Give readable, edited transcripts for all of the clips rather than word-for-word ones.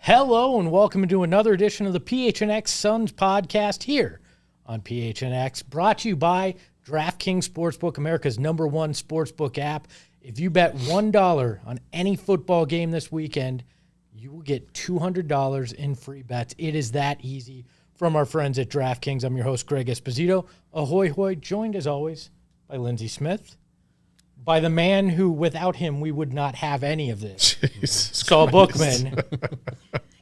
Hello and welcome to another edition of the PHNX Suns podcast here on PHNX, brought to you by DraftKings Sportsbook, America's #1 sportsbook app. If you bet $1 on any football game this weekend, you will get $200 in free bets. It is that easy from our friends at DraftKings. I'm your host, Greg Esposito. Ahoy, hoy, joined as always by Lindsey Smith, by the man who, without him, we would not have any of this, Saul Bookman.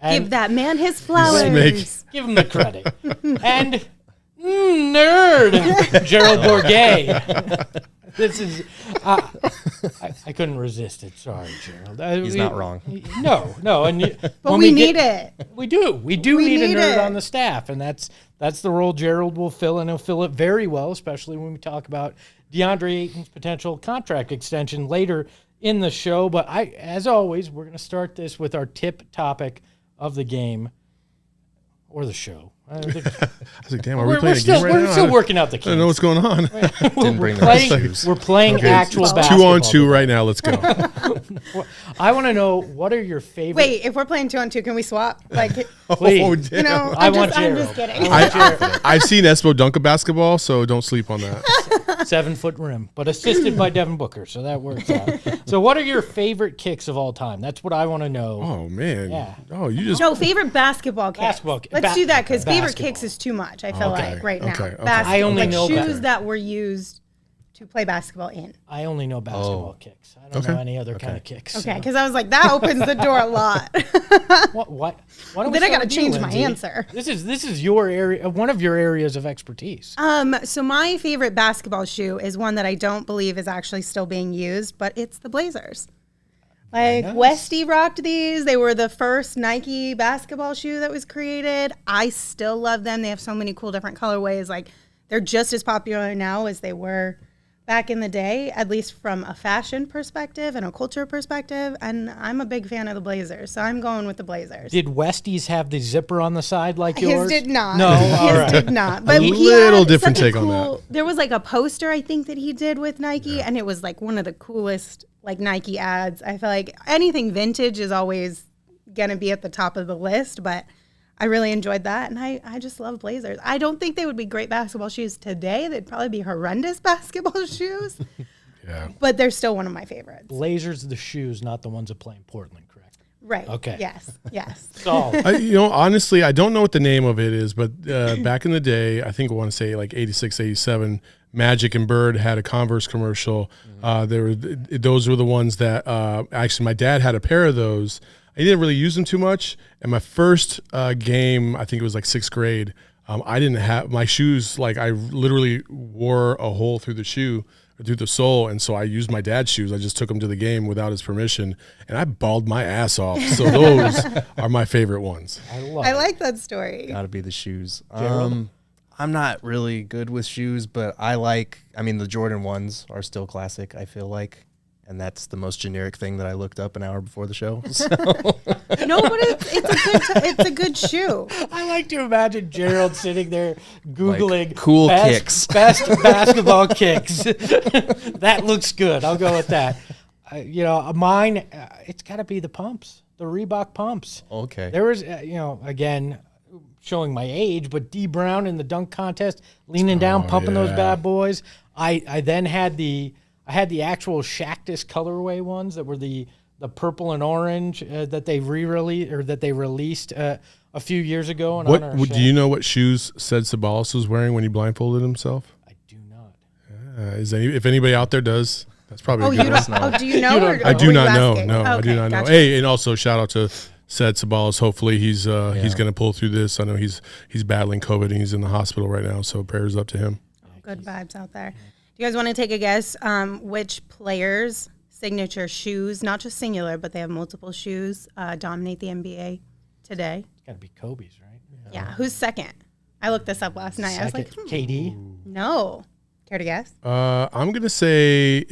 Give that man his flowers. Give him the credit. And nerd, Gerald Bourguet. This is, I couldn't resist it. Sorry, Gerald. He's not wrong. No. And but we need it. We do need a nerd on the staff, and that's the role Gerald will fill, and he'll fill it very well, especially when we talk about Deandre Ayton's potential contract extension later in the show. But as always, we're going to start this with our tip topic of the game or the show. I was like, damn, are we playing a game right now? We're still working out the kinks. I don't know what's going on. We're playing actual basketball. 2-on-2 right now. Let's go. I want to know, what are your favorite... Wait, if we're playing 2-on-2, can we swap? Please. I'm just kidding. I've seen Espo dunk a basketball, so don't sleep on that. 7-foot rim, but assisted by Devin Booker, so that works out. So what are your favorite kicks of all time? That's what I want to know. Oh, man. Yeah. Oh, you just... No, favorite basketball kicks. Let's do that, because favorite kicks is too much, I feel like, right now. I only know shoes that were used to play basketball in. I only know basketball kicks. I don't know any other kind of kicks. Okay, because I was like, that opens the door a lot. What? Then I got to change my answer. This is your area, one of your areas of expertise. So my favorite basketball shoe is one that I don't believe is actually still being used, but it's the Blazers. Like, Westy rocked these. They were the first Nike basketball shoe that was created. I still love them. They have so many cool different colorways. Like, they're just as popular now as they were back in the day, at least from a fashion perspective and a culture perspective. And I'm a big fan of the Blazers, so I'm going with the Blazers. Did Westies have the zipper on the side like yours? His did not. No, his did not. But a little different take on that. There was like a poster, I think, that he did with Nike, and it was like one of the coolest like Nike ads. I feel like anything vintage is always going to be at the top of the list, but I really enjoyed that, and I just love Blazers. I don't think they would be great basketball shoes today. They'd probably be horrendous basketball shoes. Yeah. But they're still one of my favorites. Blazers, the shoes, not the ones that play in Portland, correct? Right. Okay. Yes. So, honestly, I don't know what the name of it is, but back in the day, I think I want to say like 86, 87, Magic and Bird had a Converse commercial. Those were the ones that actually my dad had a pair of those. I didn't really use them too much. And my first game, I think it was like 6th grade, I didn't have my shoes. Like, I literally wore a hole through the shoe, through the sole. And so I used my dad's shoes. I just took them to the game without his permission, and I balled my ass off. So those are my favorite ones. I like that story. Gotta be the shoes. Gerald? I'm not really good with shoes, but the Jordan 1s are still classic, I feel like. And that's the most generic thing that I looked up an hour before the show. So. No, but it's a good shoe. I like to imagine Gerald sitting there Googling like cool kicks. Best basketball kicks. That looks good. I'll go with that. Mine, it's got to be the pumps, the Reebok pumps. Okay. There was, again, showing my age, but D Brown in the dunk contest, leaning down, pumping those bad boys. I then had the actual Shactus colorway ones that were the purple and orange that they released a few years ago. Do you know what shoes Ted Sabalas was wearing when he blindfolded himself? I do not. If anybody out there does, that's probably a good one. Do you know? I do not know. No, okay, I do not know. Hey, and also shout out to Ted Sabalas. Hopefully he's going to pull through this. I know he's battling COVID and he's in the hospital right now, so prayers up to him. Good vibes out there. Do you guys want to take a guess which players' signature shoes, not just singular, but they have multiple shoes, dominate the NBA today? It's got to be Kobe's, right? Yeah. Who's second? I looked this up last night. I was like, KD? No. Care to guess? I'm going to say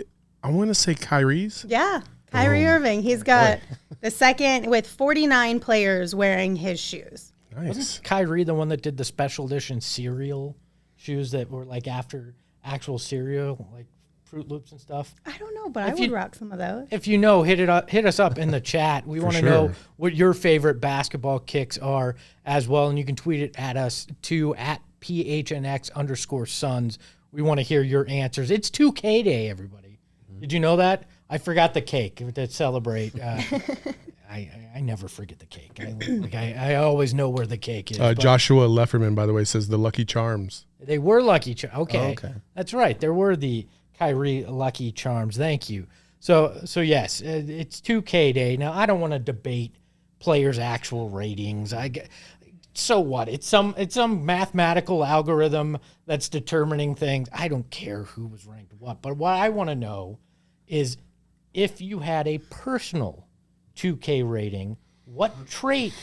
Kyrie's. Yeah. Kyrie Irving. He's got the second with 49 players wearing his shoes. Nice. Wasn't Kyrie the one that did the special edition cereal shoes that were like after actual cereal, like Fruit Loops and stuff? I don't know know, but I would rock some of those. If you know, hit us up in the chat. We want to know what your favorite basketball kicks are as well, and you can tweet it at us too at PHNX_Suns. We want to hear your answers. It's 2K Day, everybody. Did you know that? I forgot the cake to celebrate. I never forget the cake. I always know where the cake is. Joshua Lefferman, by the way, says the Lucky Charms. They were Lucky Charms. Okay. That's right. There were the Kyrie Lucky Charms. Thank you. So yes, it's 2K Day. Now, I don't want to debate players' actual ratings. So what? It's some mathematical algorithm that's determining things. I don't care who was ranked what. But what I want to know is if you had a personal 2K rating, what trait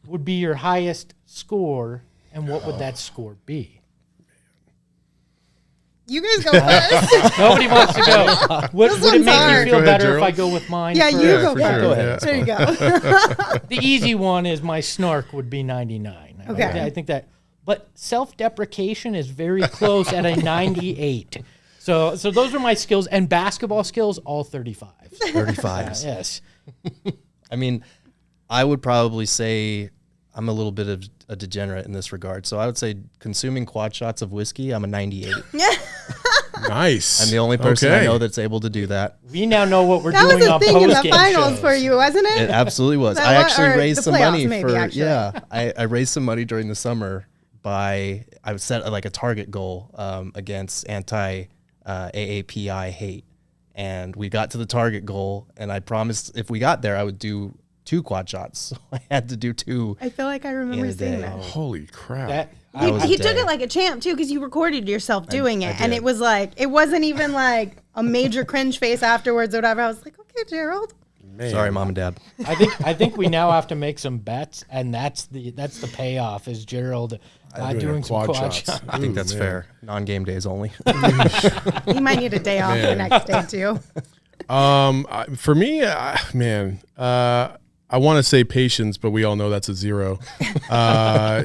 would be your highest score, and what would that score be? You guys go first. Nobody wants to go. Would it make hard. you feel Go ahead, better Gerald. if I go with mine? Yeah, first? you go first. sure. Go ahead. There you go. The easy one is my snark would be 99. Okay. I think that, but self-deprecation is very close at a 98. So those are my skills, and basketball skills, all 35. 35s. Yes. I mean, I would probably say I'm a little bit of a degenerate in this regard. So I would say consuming quad shots of whiskey, I'm a 98. Nice. I'm the only person I know that's able to do that. We now know what we're That doing was a on thing in the post-game finals shows. for you, wasn't it? It absolutely was. That I was- actually or raised the some playoffs money maybe, for actually. I raised some money during the summer I set like a target goal against anti AAPI hate, and we got to the target goal, and I promised if we got there I would do 2 quad shots. So I had to do 2. I feel like I remember In a seeing day. that. Holy crap. That, That was a He took day. it like a champ too, because you recorded yourself doing it, I and did. it was like it wasn't even like a major cringe face afterwards or whatever. I was like, okay, Gerald. Man. Sorry, Mom and Dad. I think we now have to make some bets, and that's the payoff is Gerald doing some quad shots. I think that's fair. Non-game days only. He might need a day off the next day too. For me, I want to say patience, but we all know that's a 0.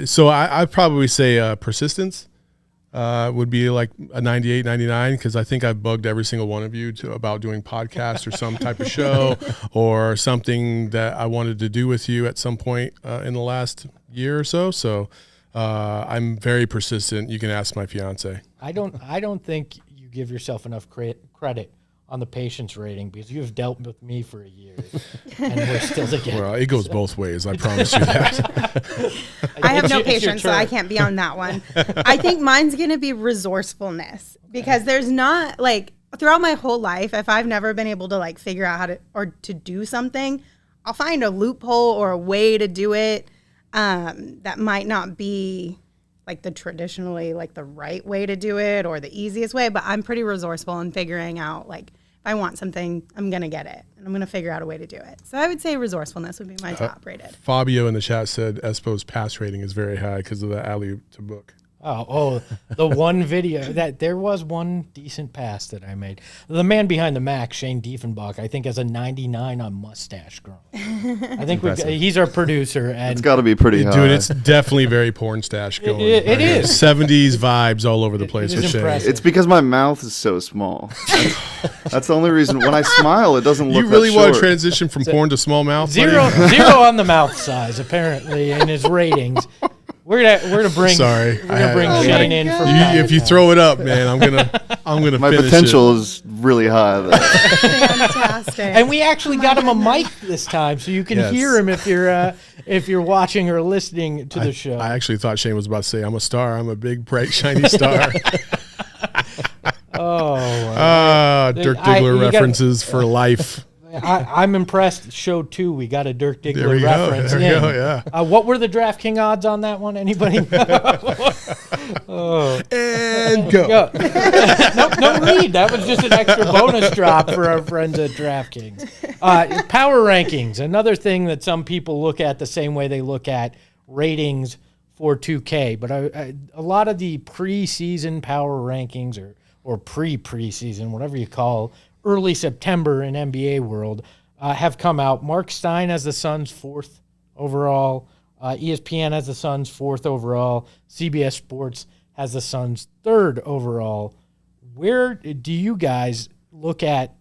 So I'd probably say persistence would be like a 98, 99, because I think I've bugged every single one of you about doing podcasts or some type of show or something that I wanted to do with you at some point in the last year or so. So I'm very persistent. You can ask my fiance. I don't think you give yourself enough credit on the patience rating, because you've dealt with me for a year and we're still together. Well, it goes both ways. I promise you that. I have no It's your patience, so I turn. can't be on that one. I think mine's going to be resourcefulness, because there's not like throughout my whole life, if I've never been able to like figure out how to or to do something, I'll find a loophole or a way to do it that might not be like the traditionally like the right way to do it or the easiest way, but I'm pretty resourceful in figuring out like if I want something, I'm going to get it and I'm going to figure out a way to do it. So I would say resourcefulness would be my top rated. Fabio in the chat said Espo's pass rating is very high because of the alley to book. Oh, the one video that there was one decent pass that I made. The man behind the Mac, Shane Diefenbach, I think has a 99 on mustache growing. I think he's our producer, and It's got to be pretty high. Dude, it's definitely very porn stash going. It is. 70s vibes all over the place it with is Shane. impressive. It's because my mouth is so small. That's the only reason. When I smile, it doesn't look You really that want short. to transition from porn to small mouth? Zero buddy? on the mouth size apparently in his ratings. We're gonna bring Sorry. Shane in from If you throw it up, man, I'm gonna My finish potential is really high. There. Fantastic. And we actually got him a mic this time, so you can Yes. hear him if you're watching or listening to the show. I actually thought Shane was about to say, "I'm a star. I'm a big, bright, shiny star." Dirk Diggler you got- references for life. I'm impressed. Show 2, we got a Dirk There Diggler we go. reference. There we in. go, yeah. What were the DraftKings odds on that one? Anybody know? And go. Go. No read. That was just an extra bonus drop for our friends at DraftKings. Power rankings, another thing that some people look at the same way they look at ratings for 2K. But a lot of the preseason power rankings or preseason, whatever you call early September in NBA world, have come out. Mark Stein has the Suns 4th overall. ESPN has the Suns 4th overall. CBS Sports has the Suns 3rd overall. Where do you guys look at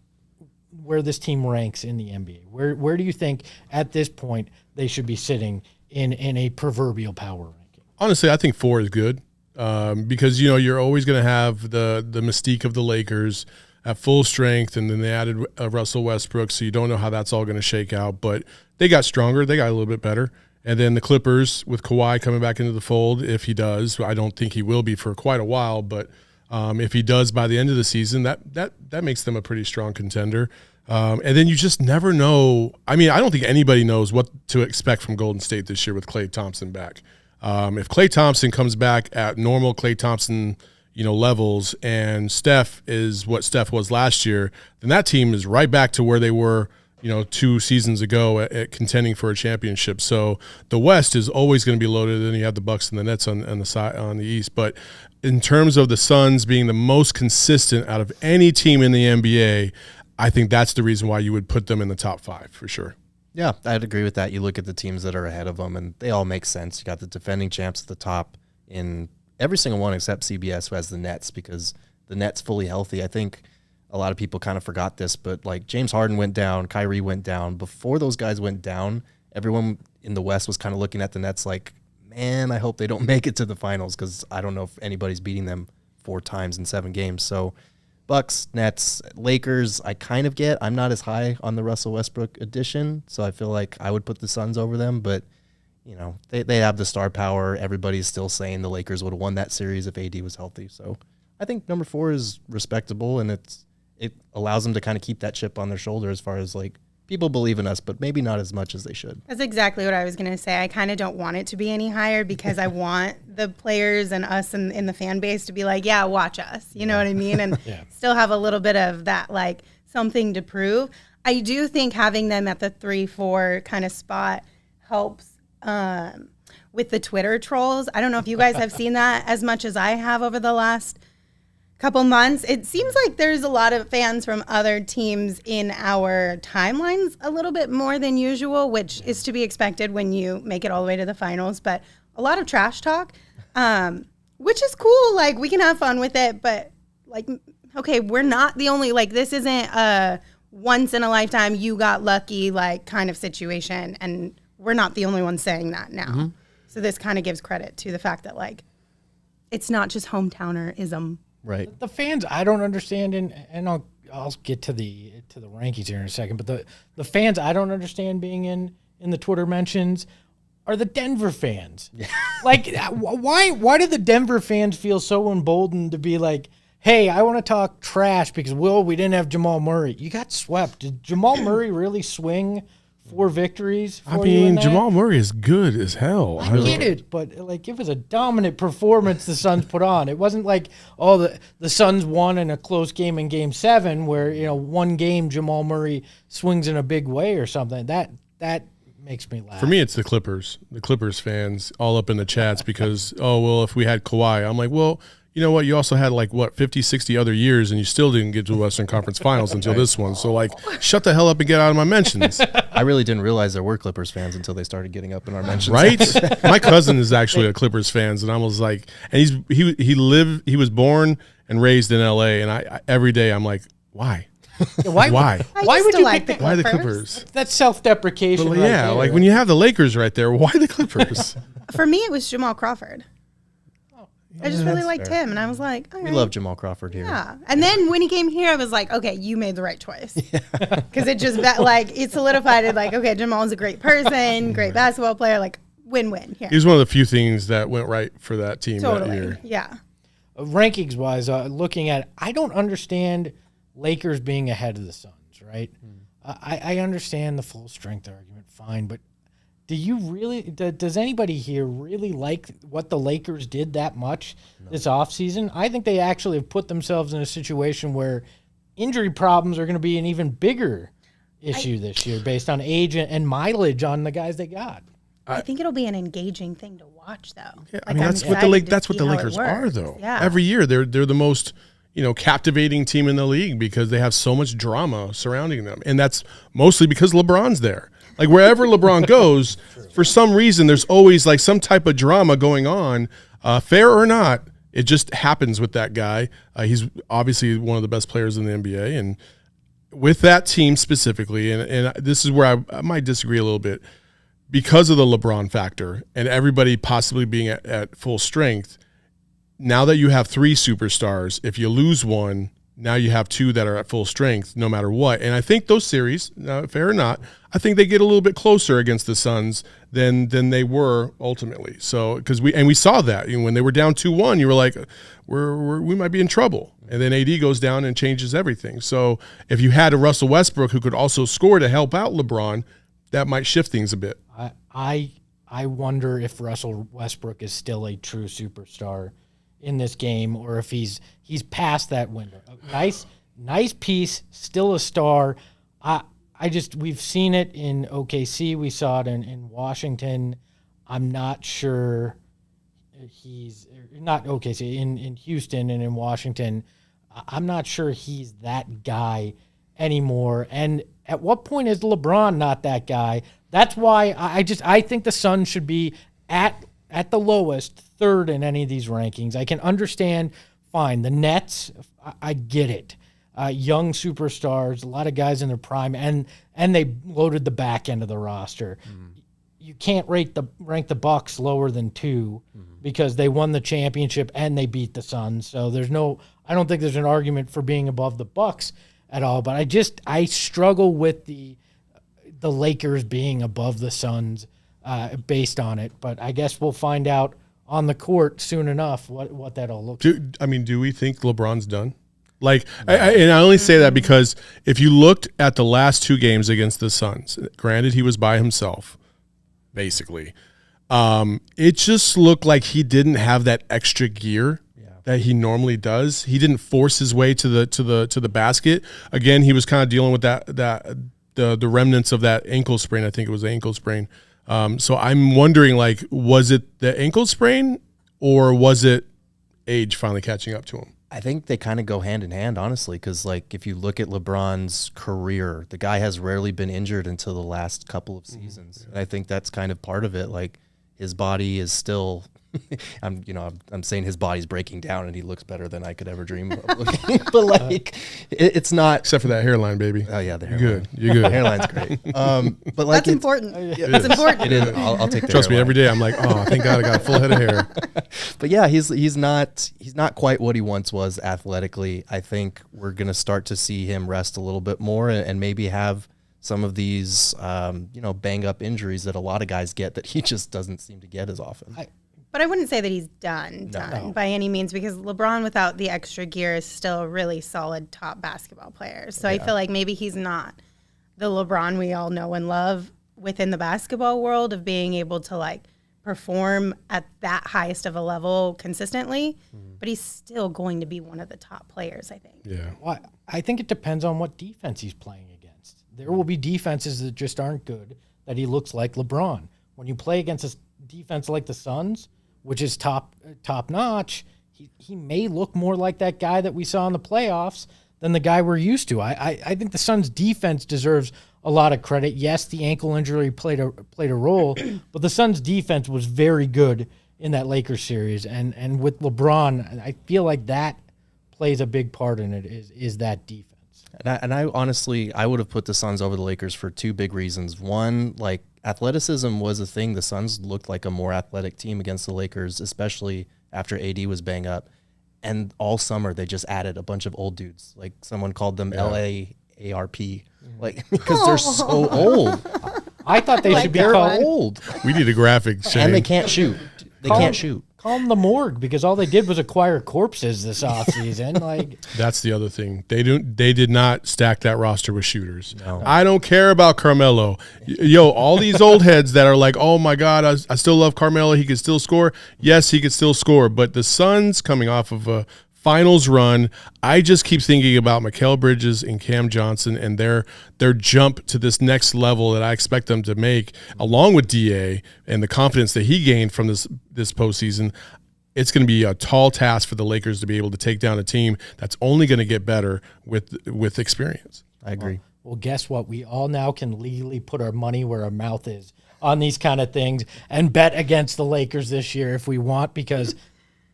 where this team ranks in the NBA? Where do you think at this point they should be sitting in a proverbial power ranking? Honestly, I think 4 is good because, you're always going to have the mystique of the Lakers at full strength, and then they added Russell Westbrook, so you don't know how that's all going to shake out. But they got stronger. They got a little bit better. And then the Clippers with Kawhi coming back into the fold, if he does. I don't think he will be for quite a while, but if he does by the end of the season, that makes them a pretty strong contender. And then you just never know. I mean, I don't think anybody knows what to expect from Golden State this year with Klay Thompson back. If Klay Thompson comes back at normal Klay Thompson levels, and Steph is what Steph was last year, then that team is right back to where they were 2 seasons ago at contending for a championship. So the West is always going to be loaded. Then you have the Bucks and the Nets on the side on the East. But in terms of the Suns being the most consistent out of any team in the NBA, I think that's the reason why you would put them in the top 5 for sure. Yeah, I'd agree with that. You look at the teams that are ahead of them, and they all make sense. You got the defending champs at the top in every single one except CBS, who has the Nets, because the Nets fully healthy. I think a lot of people kind of forgot this, but like James Harden went down, Kyrie went down. Before those guys went down, everyone in the West was kind of looking at the Nets like, man, I hope they don't make it to the finals, because I don't know if anybody's beating them 4 times in 7 games. So Bucks, Nets, Lakers, I kind of get. I'm not as high on the Russell Westbrook addition, so I feel like I would put the Suns over them, but they have the star power. Everybody's still saying the Lakers would have won that series if AD was healthy. So I think number 4 is respectable, and it allows them to kind of keep that chip on their shoulder as far as like people believe in us, but maybe not as much as they should. That's exactly what I was going to say. I kind of don't want it to be any higher because I want the players and us in the fan base to be like, yeah, watch us. You know what I mean? And still have a little bit of that, like something to prove. I do think having them at the 3-4 kind of spot helps with the Twitter trolls. I don't know if you guys have seen that as much as I have over the last couple months. It seems like there's a lot of fans from other teams in our timelines a little bit more than usual, which is to be expected when you make it all the way to the finals. But a lot of trash talk, which is cool. Like, we can have fun with it, but like, okay, we're not the only, like, this isn't a once in a lifetime, you got lucky, like, kind of situation. And we're not the only ones saying that now. Mm-hmm. So this kind of gives credit to the fact that, like, it's not just hometownerism. Right. The fans I don't understand, and I'll get to the rankings here in a second, but the fans I don't understand being in the Twitter mentions are the Denver fans. Yeah. Like, why do the Denver fans feel so emboldened to be like, hey, I want to talk trash because we didn't have Jamal Murray. You got swept. Did Jamal Murray really swing 4 victories for you in that? Jamal Murray is good as hell. I get it, but like, it was a dominant performance the Suns put on. It wasn't like, the Suns won in a close game in Game 7 where, one game Jamal Murray swings in a big way or something. That makes me laugh. For me, it's the Clippers fans all up in the chats because, if we had Kawhi. I'm like, well, you know what? You also had 50, 60 other years, and you still didn't get to the Western Conference Finals until this one. So, shut the hell up and get out of my mentions. I really didn't realize there were Clippers fans until they started getting up in our mentions. Right? My cousin is actually a Clippers fan, and I was like, and he was born and raised in L.A., and I every day I'm like, why? Why? Why would you like pick Why the Clippers? That's self-deprecation. Well, yeah, there. when you have the Lakers right there, why the Clippers? For me, it was Jamal Crawford. I just really liked him, and I was like, all right. We love Jamal Crawford here. Yeah. And then when he came here, I was like, okay, you made the right choice. Because it just, it solidified it, okay, Jamal's a great person, great basketball player, win-win here. He was one of the few things that went right for that team that year. Yeah. Rankings-wise, looking at it, I don't understand Lakers being ahead of the Suns, right? I understand the full strength argument, fine, but do you really? Does anybody here really like what the Lakers did that much this offseason? I think they actually have put themselves in a situation where injury problems are going to be an even bigger issue this year based on age and mileage on the guys they got. I think it'll be an engaging thing to watch, though. Yeah, that's what the Lakers are, though. Yeah. Every year they're the most captivating team in the league because they have so much drama surrounding them, and that's mostly because LeBron's there. Wherever LeBron goes, for some reason, there's always some type of drama going on, fair or not. It just happens with that guy. He's obviously one of the best players in the NBA, and with that team specifically, and this is where I might disagree a little bit, because of the LeBron factor and everybody possibly being at full strength. Now that you have 3 superstars, if you lose one, now you have 2 that are at full strength no matter what. And I think those series, fair or not, I think they get a little bit closer against the Suns than they were ultimately. So because we saw that, when they were down 2-1, you were like, we might be in trouble. And then AD goes down and changes everything. So if you had a Russell Westbrook who could also score to help out LeBron, that might shift things a bit. I wonder if Russell Westbrook is still a true superstar in this game, or if he's past that window. Nice piece, still a star. We've seen it in OKC, we saw it in Washington. I'm not sure he's not OKC in Houston and in Washington. I'm not sure he's that guy anymore. And at what point is LeBron not that guy? That's why I think the Suns should be at the lowest, 3rd in any of these rankings. I can understand, fine. The Nets, I get it. Young superstars, a lot of guys in their prime, and they loaded the back end of the roster. You can't rank the Bucks lower than 2 because they won the championship and they beat the Suns. So I don't think there's an argument for being above the Bucks at all. But I struggle with the Lakers being above the Suns based on it. But I guess we'll find out on the court soon enough what that all looks like. Do we think LeBron's done? And I only say that because if you looked at the last 2 games against the Suns, granted he was by himself, basically, it just looked like he didn't have that extra gear that he normally does. He didn't force his way to the basket. Again, he was kind of dealing with the remnants of that ankle sprain. I think it was the ankle sprain. So I'm wondering, was it the ankle sprain or was it age finally catching up to him? I think they kind of go hand in hand, honestly, because if you look at LeBron's career, the guy has rarely been injured until the last couple of seasons. And I think that's kind of part of it. His body is still I'm saying his body's breaking down and he looks better than I could ever dream of looking. But it's not, except for that hairline, baby. Oh yeah, the hairline. You're good. The hairline's great. But that's important. That's important. It is. I'll take the Trust me, hairline. every day I'm like, oh, thank God I got a full head of hair. But yeah, he's not quite what he once was athletically. I think we're gonna start to see him rest a little bit more and maybe have some of these bang up injuries that a lot of guys get that he just doesn't seem to get as often. But I wouldn't say that he's done by any means, because LeBron without the extra gear is still a really solid top basketball player. So I feel like maybe he's not the LeBron we all know and love within the basketball world of being able to perform at that highest of a level consistently, but he's still going to be one of the top players, I think. Yeah. Well, I think it depends on what defense he's playing against. There will be defenses that just aren't good that he looks like LeBron. When you play against a defense like the Suns, which is top notch, he may look more like that guy that we saw in the playoffs than the guy we're used to. I think the Suns' defense deserves a lot of credit. Yes, the ankle injury played a role, but the Suns' defense was very good in that Lakers series. And with LeBron, I feel like that plays a big part in it, is that defense. And I honestly, I would have put the Suns over the Lakers for 2 big reasons. One, athleticism was a thing. The Suns looked like a more athletic team against the Lakers, especially after AD was banged up. And all summer, they just added a bunch of old dudes. Someone called them LAARP, because they're so old. I thought they should be called old. We need a graphic, Shane. And they can't shoot. They can't shoot. Call them the morgue, because all they did was acquire corpses this offseason. That's the other thing. They did not stack that roster with shooters. No. I don't care about Carmelo. All these old heads that are like, oh my God, I still love Carmelo. He can still score. Yes, he could still score. But the Suns coming off of a finals run, I just keep thinking about Mikal Bridges and Cam Johnson and their jump to this next level that I expect them to make, along with DA and the confidence that he gained from this postseason. It's going to be a tall task for the Lakers to be able to take down a team that's only going to get better with experience. I agree. Well, guess what? We all now can legally put our money where our mouth is on these kind of things and bet against the Lakers this year if we want, because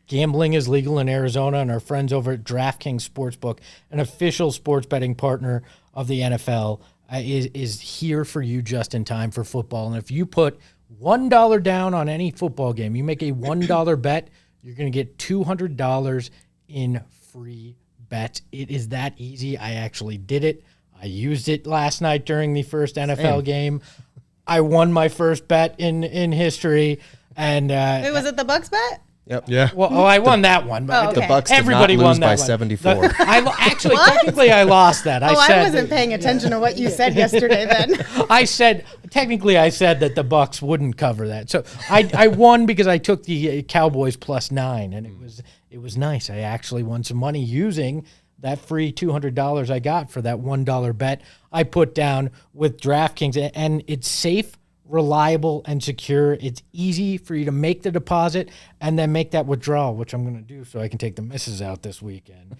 Gambling is legal in Arizona, and our friends over at DraftKings Sportsbook, an official sports betting partner of the NFL, is here for you just in time for football. And if you put $1 down on any football game, you make a $1 bet, you're going to get $200 in free bets. It is that easy. I actually did it. I used it last night during the first NFL game. I won my first bet in history. And Wait, was it the Bucks bet? Yep. Yeah. well, I won that one. But okay. The Bucks did everybody not won lose that by one. 74. Actually, technically, I lost that. I said wasn't paying attention to what you said yesterday then. I said that the Bucks wouldn't cover that. So I won because I took the Cowboys +9, and it was nice. I actually won some money using that free $200 I got for that $1 bet I put down with DraftKings, and it's safe, reliable, and secure. It's easy for you to make the deposit and then make that withdrawal, which I'm going to do so I can take the missus out this weekend.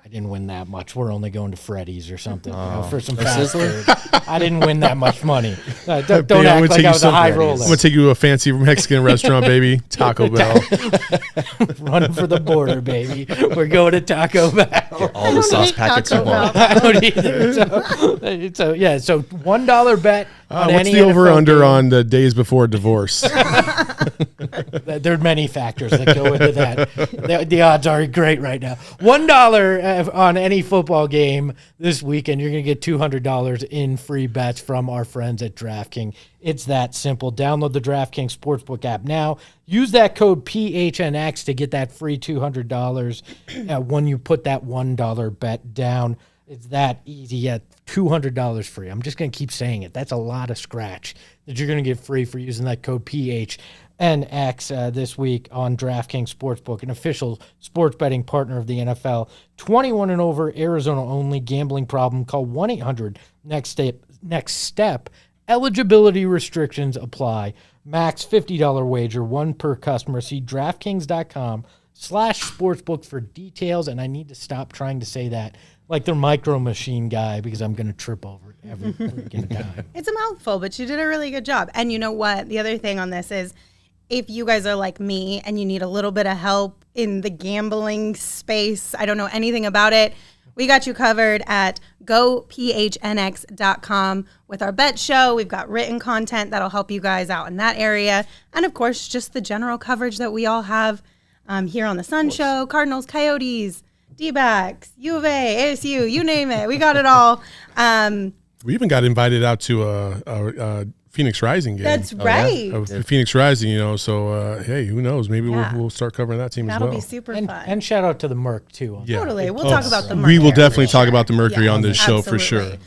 I didn't win that much. We're only going to Freddy's or something for some fast food. I didn't win that much money. Don't act like I was a high roller. I'm going to take you to a fancy Mexican restaurant, baby. Taco Bell. Running for the border, baby. We're going to Taco Bell. All the sauce packets you want. I don't either. So $1 bet on What's any the over-under NFL game. on the days before divorce? There are many factors that go into that. The odds are great right now. $1 on any football game this weekend, you're going to get $200 in free bets from our friends at DraftKings. It's that simple. Download the DraftKings Sportsbook app now. Use that code PHNX to get that free $200 when you put that $1 bet down. It's that easy. Yeah, $200 free. I'm just going to keep saying it. That's a lot of scratch that you're going to get free for using that code PHNX this week on DraftKings Sportsbook, an official sports betting partner of the NFL. 21 and over, Arizona only. Gambling problem? Call 1-800-NEXT-STEP. Eligibility restrictions apply. Max $50 wager, one per customer. See DraftKings.com/sportsbook for details. And I need to stop trying to say that like they're Micro Machine guy because I'm going to trip over it every freaking time. It's a mouthful, but you did a really good job. And you know what? The other thing on this is if you guys are like me and you need a little bit of help in the gambling space, I don't know anything about it, we got you covered at gophnx.com with our bet show. We've got written content that'll help you guys out in that area. And of course, just the general coverage that we all have here on the Sun Show, Cardinals, Coyotes, D-backs, U of A, ASU, you name it. We got it all. We even got invited out to a Phoenix Rising game. That's right. Phoenix Rising, so hey, who knows? Maybe we'll start covering that team That'll as well. be super fun. And shout out to the Merc, too. Yeah. Totally. We'll talk about the Mercury. We will definitely for talk sure. about the Mercury Yeah, on this show for absolutely. sure.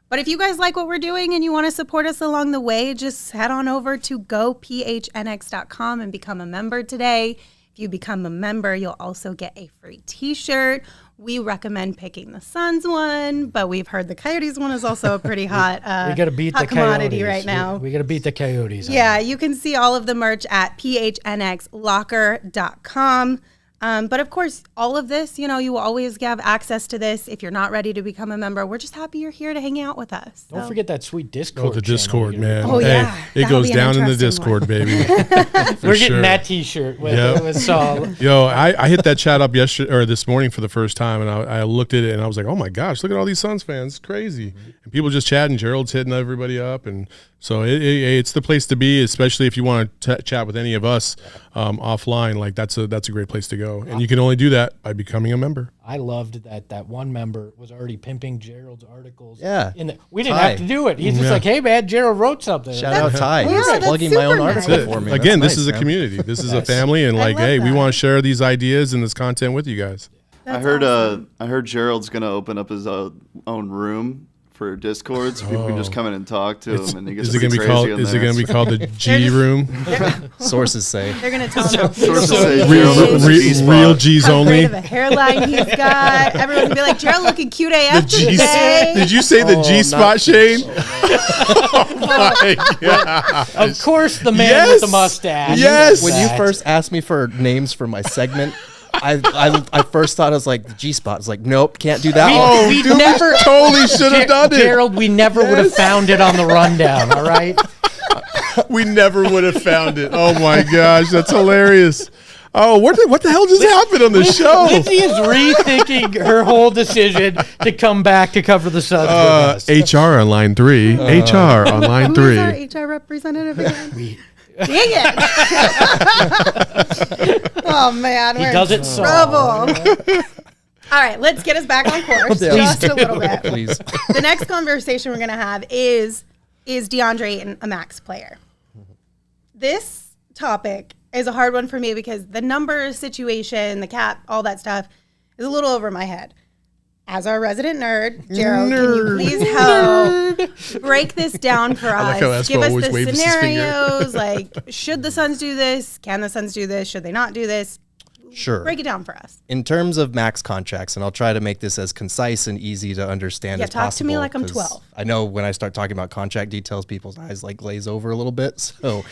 But if you guys like what we're doing and you want to support us along the way, just head on over to gophnx.com and become a member today. If you become a member, you'll also get a free t-shirt. We recommend picking the Suns one, but we've heard the Coyotes one is also a pretty hot, We got to beat hot the commodity Coyotes right now. We got to beat the Coyotes. Yeah, you can see all of the merch at phnxlocker.com. But of course, all of this, you will always have access to this. If you're not ready to become a member, we're just happy you're here to hang out with us. Don't So- forget that sweet Discord. Oh, the channel Discord, you're gonna man. Oh, hey, yeah. it That'll goes be an down in the interesting Discord, baby. We're sure. getting that T-shirt with, Yep. with Saul. Yo, I hit that chat up yesterday or this morning for the first time, and I looked at it and I was like, oh my gosh, look at all these Suns fans, it's crazy. And people just chatting. Gerald's hitting everybody up, and so it's the place to be, especially if you want to chat with any of us offline. Like that's a great place to go, and you can only do that by becoming a member. I loved that one member was already pimping Gerald's articles. Yeah. We didn't Ty. have to do it. He's just Yeah. like, hey, man, Gerald wrote something. Shout out Ty. Yeah, He's that's plugging my own super article nice. for me. Again, That's this is nice, a man. community. This is a family, and like, love hey, we that. want to share these ideas and this content with you guys. I heard Gerald's gonna open up his own room for Discord, so people can just come in and talk to him, and he gets Is it pretty gonna be crazy called? in Is it there. gonna be called the G room? Sources say. They're going to tell them Sources how say Real, Gerald opens a G-spot. real G's great only. of a hairline he's got. Everyone's going to be like, Gerald looking cute The AF G. today. Did you say the Oh, G spot, not- Shane? Oh my God. Of course, the man Yes. with the mustache. Yes. When you That. first asked me for names for my segment, I first thought it was like the G spot. It's like, nope, can't do that one. Oh, We dude, never- we totally should have done it. Gerald, we never would have found it on the rundown, all right? We never would have found it. Oh my gosh, that's hilarious. Oh, what the hell just happened on the show? Lindsey is rethinking her whole decision to come back to cover the Suns with us. HR on line 3. HR on line 3. Who's our HR representative again? Dang it! Oh man, we're does in it so. trouble. All right, let's get us back on course just a little bit. Please. The next conversation we're going to have is Deandre Ayton a max player? This topic is a hard one for me because the numbers situation, the cap, all that stuff is a little over my head. As our resident nerd, Gerald, can you please help break this down for like how us? Espo Give us always the waves his finger. scenarios, like should the Suns do this? Can the Suns do this? Should they not do this? Sure. Break it down for us. In terms of max contracts, and I'll try to make this as concise and easy to understand as possible. Talk to me like I'm 12. I know when I start talking about contract details, people's eyes like glaze over a little bit. So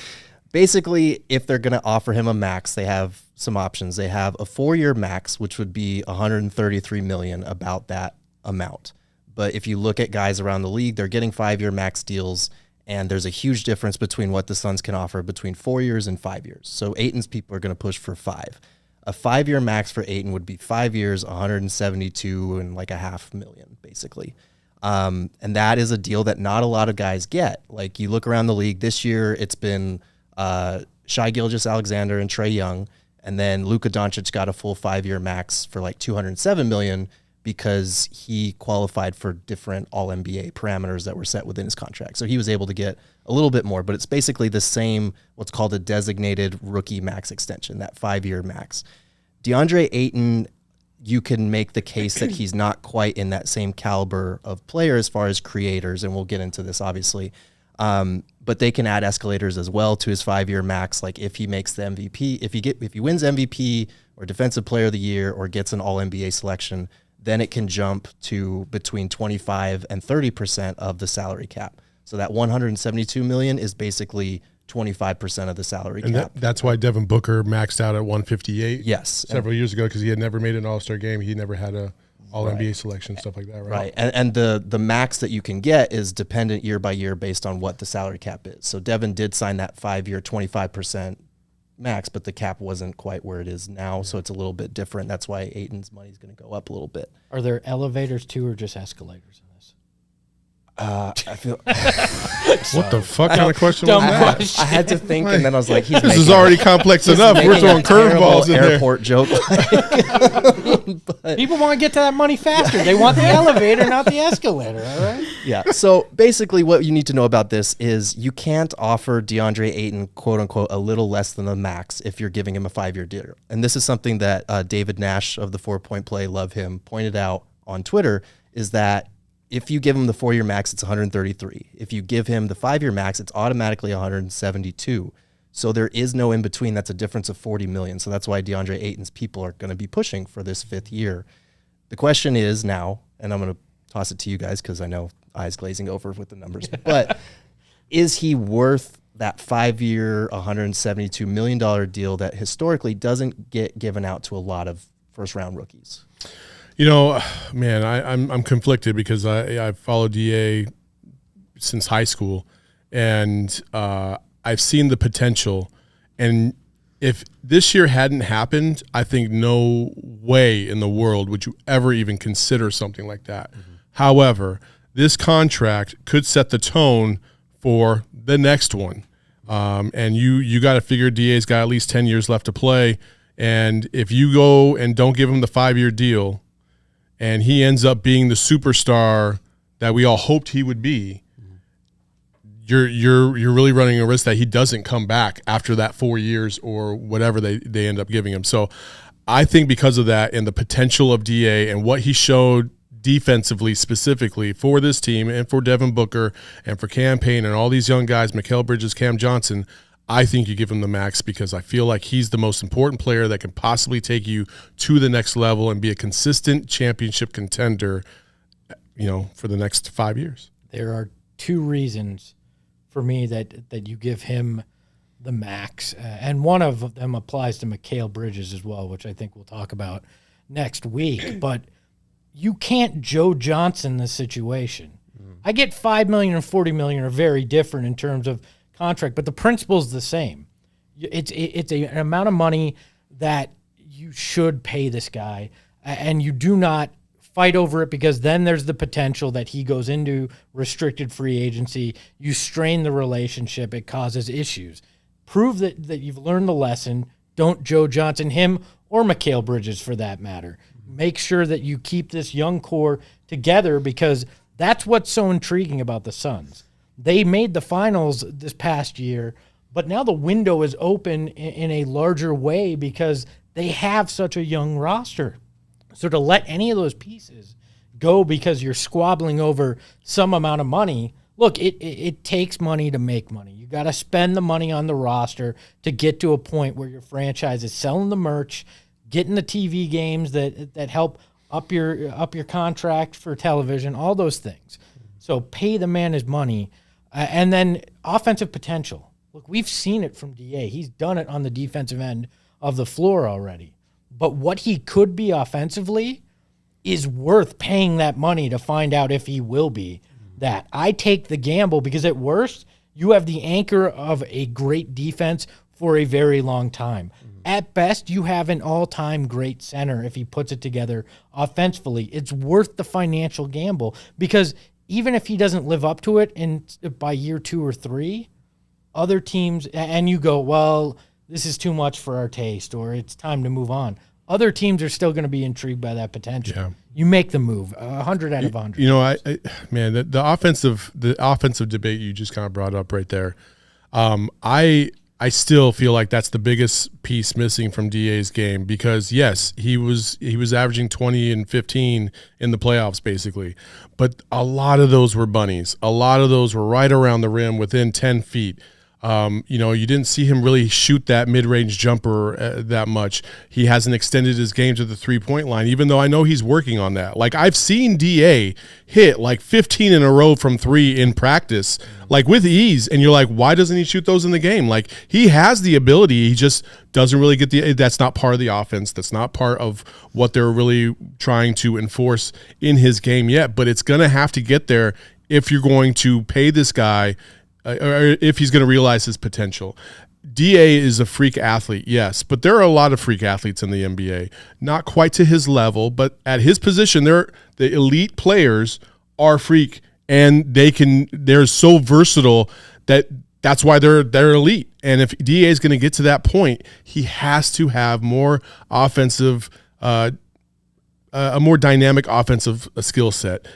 basically, if they're going to offer him a max, they have some options. They have a 4-year max, which would be $133 million, about that amount. But if you look at guys around the league, they're getting 5-year max deals, and there's a huge difference between what the Suns can offer between 4 years and 5 years. So Ayton's people are going to push for 5. A 5-year max for Ayton would be 5 years, $172 and like $500,000, basically. And that is a deal that not a lot of guys get. Like you look around the league this year, it's been Shai Gilgeous-Alexander and Trae Young, and then Luka Doncic got a full 5-year max for like $207 million because he qualified for different All-NBA parameters that were set within his contract. So he was able to get a little bit more, but it's basically the same, what's called a designated rookie max extension, that 5-year max. Deandre Ayton, you can make the case that he's not quite in that same caliber of player as far as creators, and we'll get into this obviously. But they can add escalators as well to his 5-year max. Like if he makes the MVP, if he wins MVP or Defensive Player of the Year or gets an All-NBA selection, then it can jump to between 25 and 30% of the salary cap. So that $172 million is basically 25% of the salary And cap. that's why Devin Booker maxed out at 158. Yes. Several years ago because he had never made an All-Star game. He never had a All-NBA selection, stuff like that, right? Right. And the max that you can get is dependent year by year based on what the salary cap is. So Devin did sign that 5-year 25% max, but the cap wasn't quite where it is now, so it's a little bit different. That's why Ayton's money is going to go up a little bit. Are there elevators too, or just escalators in this? I feel What the fuck kind of question was Dumb that? question. I had to think, and then I was like, This is already complex enough. We're throwing curveballs in there. Airport joke. People want to get to that money faster. They want the elevator, not the escalator. All right. Yeah. So basically, what you need to know about this is you can't offer DeAndre Ayton, quote unquote, a little less than the max if you're giving him a 5-year deal. And this is something that David Nash of the 4-Point Play, love him, pointed out on Twitter, is that if you give him the 4-year max, it's 133. If you give him the 5-year max, it's automatically 172. So there is no in between. That's a difference of $40 million. So that's why DeAndre Ayton's people are going to be pushing for this 5th year. The question is now, and I'm going to toss it to you guys because I know eyes glazing over with the numbers, but is he worth that 5-year, $172 million deal that historically doesn't get given out to a lot of first-round rookies? You know, man, I'm conflicted because I've followed DA since high school, and I've seen the potential. And if this year hadn't happened, I think no way in the world would you ever even consider something like that. Mm-hmm. However, this contract could set the tone for the next one. And you got to figure DA's got at least 10 years left to play. And if you go and don't give him the 5-year deal, and he ends up being the superstar that we all hoped he would be, you're really running a risk that he doesn't come back after that 4 years or whatever they end up giving him. So I think because of that and the potential of DA and what he showed defensively specifically for this team and for Devin Booker and for Cam Payne and all these young guys, Mikal Bridges, Cam Johnson, I think you give him the max because I feel like he's the most important player that can possibly take you to the next level and be a consistent championship contender, you know, for the next 5 years. There are 2 reasons for me that you give him the max, and one of them applies to Mikal Bridges as well, which I think we'll talk about next week. But you can't Joe Johnson the situation. I get $5 million and $40 million are very different in terms of contract, but the principle's the same. It's an amount of money that you should pay this guy, and you do not fight over it, because then there's the potential that he goes into restricted free agency. You strain the relationship. It causes issues. Prove that you've learned the lesson. Don't Joe Johnson him or Mikal Bridges for that matter. Make sure that you keep this young core together, because that's what's so intriguing about the Suns. They made the finals this past year, but now the window is open in a larger way because they have such a young roster. So to let any of those pieces go because you're squabbling over some amount of money, look, it takes money to make money. You got to spend the money on the roster to get to a point where your franchise is selling the merch, getting the TV games that help up your contract for television, all those things. So pay the man his money. And then offensive potential. Look, we've seen it from DA. He's done it on the defensive end of the floor already. But what he could be offensively is worth paying that money to find out if he will be that. I take the gamble because at worst, you have the anchor of a great defense for a very long time. At best, you have an all-time great center if he puts it together offensively. It's worth the financial gamble, because even if he doesn't live up to it by year 2 or 3, other teams, and you go, well, this is too much for our taste, or it's time to move on. Other teams are still going to be intrigued by that potential. Yeah. You make the move, 100 out of 100. You know, man, the offensive debate you just kind of brought up right there. I still feel like that's the biggest piece missing from DA's game, because yes, he was averaging 20 and 15 in the playoffs basically, but a lot of those were bunnies. A lot of those were right around the rim within 10 feet. You know, you didn't see him really shoot that mid-range jumper that much. He hasn't extended his game to the three-point line, even though I know he's working on that. Like, I've seen DA hit like 15 in a row from 3 in practice, like with ease, and you're like, why doesn't he shoot those in the game? Like, he has the ability, he just doesn't really get that's not part of the offense. That's not part of what they're really trying to enforce in his game yet, but it's going to have to get there if you're going to pay this guy, or if he's going to realize his potential. DA is a freak athlete, yes, but there are a lot of freak athletes in the NBA. Not quite to his level, but at his position, the elite players are freak, and they're so versatile that's why they're elite. And if DA is going to get to that point, he has to have more offensive a more dynamic offensive skill set,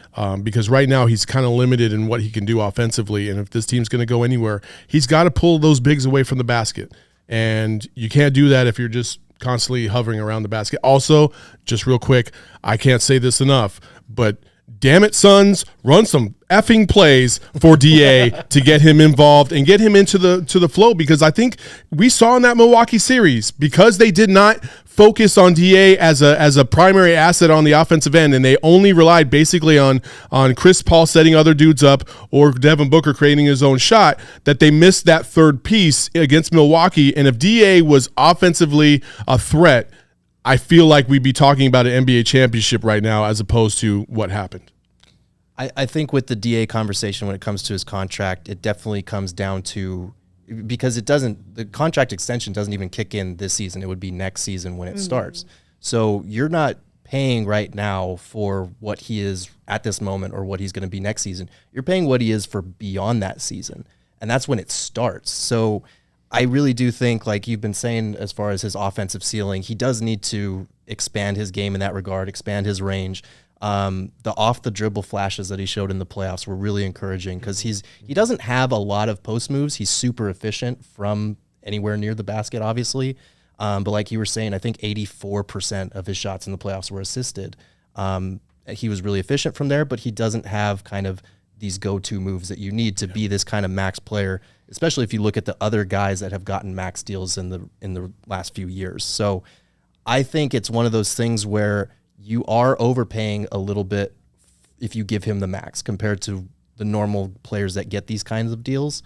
because right now he's kind of limited in what he can do offensively. And if this team's going to go anywhere, he's got to pull those bigs away from the basket. And you can't do that if you're just constantly hovering around the basket. Also, just real quick, I can't say this enough, but damn it, Suns, run some effing plays for DA to get him involved and get him into the flow, because I think we saw in that Milwaukee series, because they did not focus on DA as a primary asset on the offensive end, and they only relied basically on Chris Paul setting other dudes up or Devin Booker creating his own shot, that they missed that third piece against Milwaukee. And if DA was offensively a threat, I feel like we'd be talking about an NBA championship right now as opposed to what happened. I think with the DA conversation when it comes to his contract, it definitely comes down to, because the contract extension doesn't even kick in this season. It would be next season when it starts. So you're not paying right now for what he is at this moment or what he's going to be next season. You're paying what he is for beyond that season. And that's when it starts. So I really do think, like you've been saying, as far as his offensive ceiling, he does need to expand his game in that regard, expand his range. The off the dribble flashes that he showed in the playoffs were really encouraging, because he doesn't have a lot of post moves. He's super efficient from anywhere near the basket, obviously. But like you were saying, I think 84% of his shots in the playoffs were assisted. He was really efficient from there, but he doesn't have kind of these go-to moves that you need to be this kind of max player, especially if you look at the other guys that have gotten max deals in the last few years. So I think it's one of those things where you are overpaying a little bit if you give him the max compared to the normal players that get these kinds of deals,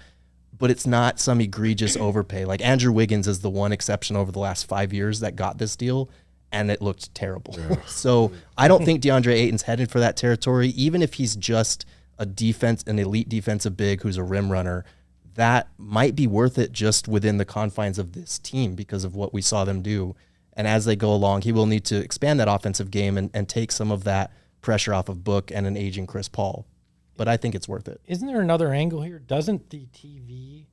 but it's not some egregious overpay. Like Andrew Wiggins is the one exception over the last 5 years that got this deal, and it looked terrible. Yeah. So I don't think Deandre Ayton's headed for that territory, even if he's just an elite defensive big who's a rim runner. That might be worth it just within the confines of this team because of what we saw them do And as they go along, he will need to expand that offensive game and take some of that pressure off of Book and an aging Chris Paul. But I think it's worth it. Isn't there another angle here? Doesn't the TV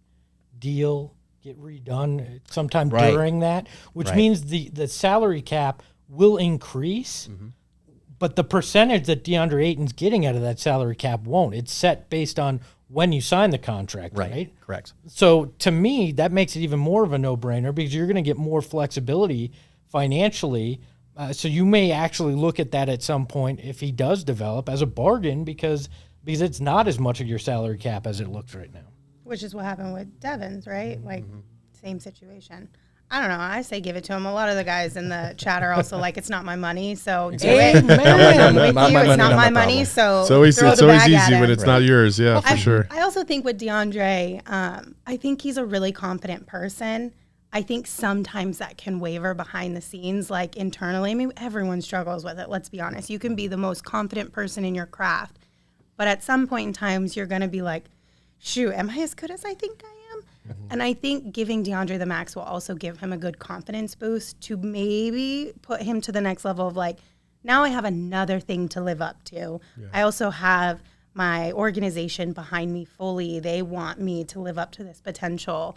deal get redone sometime during that? Which means the salary cap will increase, but the percentage that Deandre Ayton's getting out of that salary cap won't. It's set based on when you sign the contract, right? Correct. So to me, that makes it even more of a no-brainer because you're going to get more flexibility financially. So you may actually look at that at some point if he does develop as a bargain because it's not as much of your salary cap as it looks right now. Which is what happened with Devins, right? Like, same situation. I don't know. I say give it to him. A lot of the guys in the chat are also like, it's not my money, so do it. I'm with you. It's not my money, so it's always easy when it's not yours. Yeah, well, for sure. I also think with Deandre, I think he's a really confident person. I think sometimes that can waver behind the scenes, like internally. I mean, everyone struggles with it. Let's be honest. You can be the most confident person in your craft, but at some point in times, you're going to be like, shoot, am I as good as I think I am? And I think giving Deandre the max will also give him a good confidence boost to maybe put him to the next level of like, now I have another thing to live up to. Yeah. I also have my organization behind me fully. They want me to live up to this potential.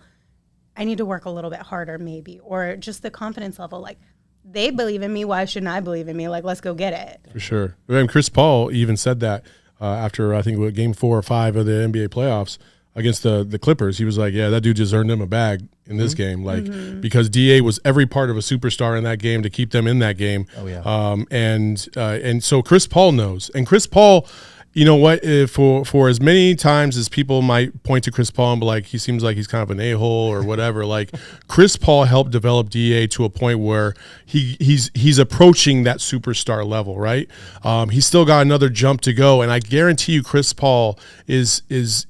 I need to work a little bit harder maybe, or just the confidence level. Like, they believe in me. Why shouldn't I believe in me? Like, let's go get it. For sure. And Chris Paul even said that after, I think, game 4 or 5 of the NBA playoffs against the Clippers. He was like, yeah, that dude just earned him a bag in this game. Like, because DA was every part of a superstar in that game to keep them in that game. Oh, yeah. And so Chris Paul knows. And Chris Paul, you know what, for as many times as people might point to Chris Paul and be like, he seems like he's kind of an a-hole or whatever, like Chris Paul helped develop DA to a point where he's approaching that superstar level, right? He's still got another jump to go, and I guarantee you Chris Paul is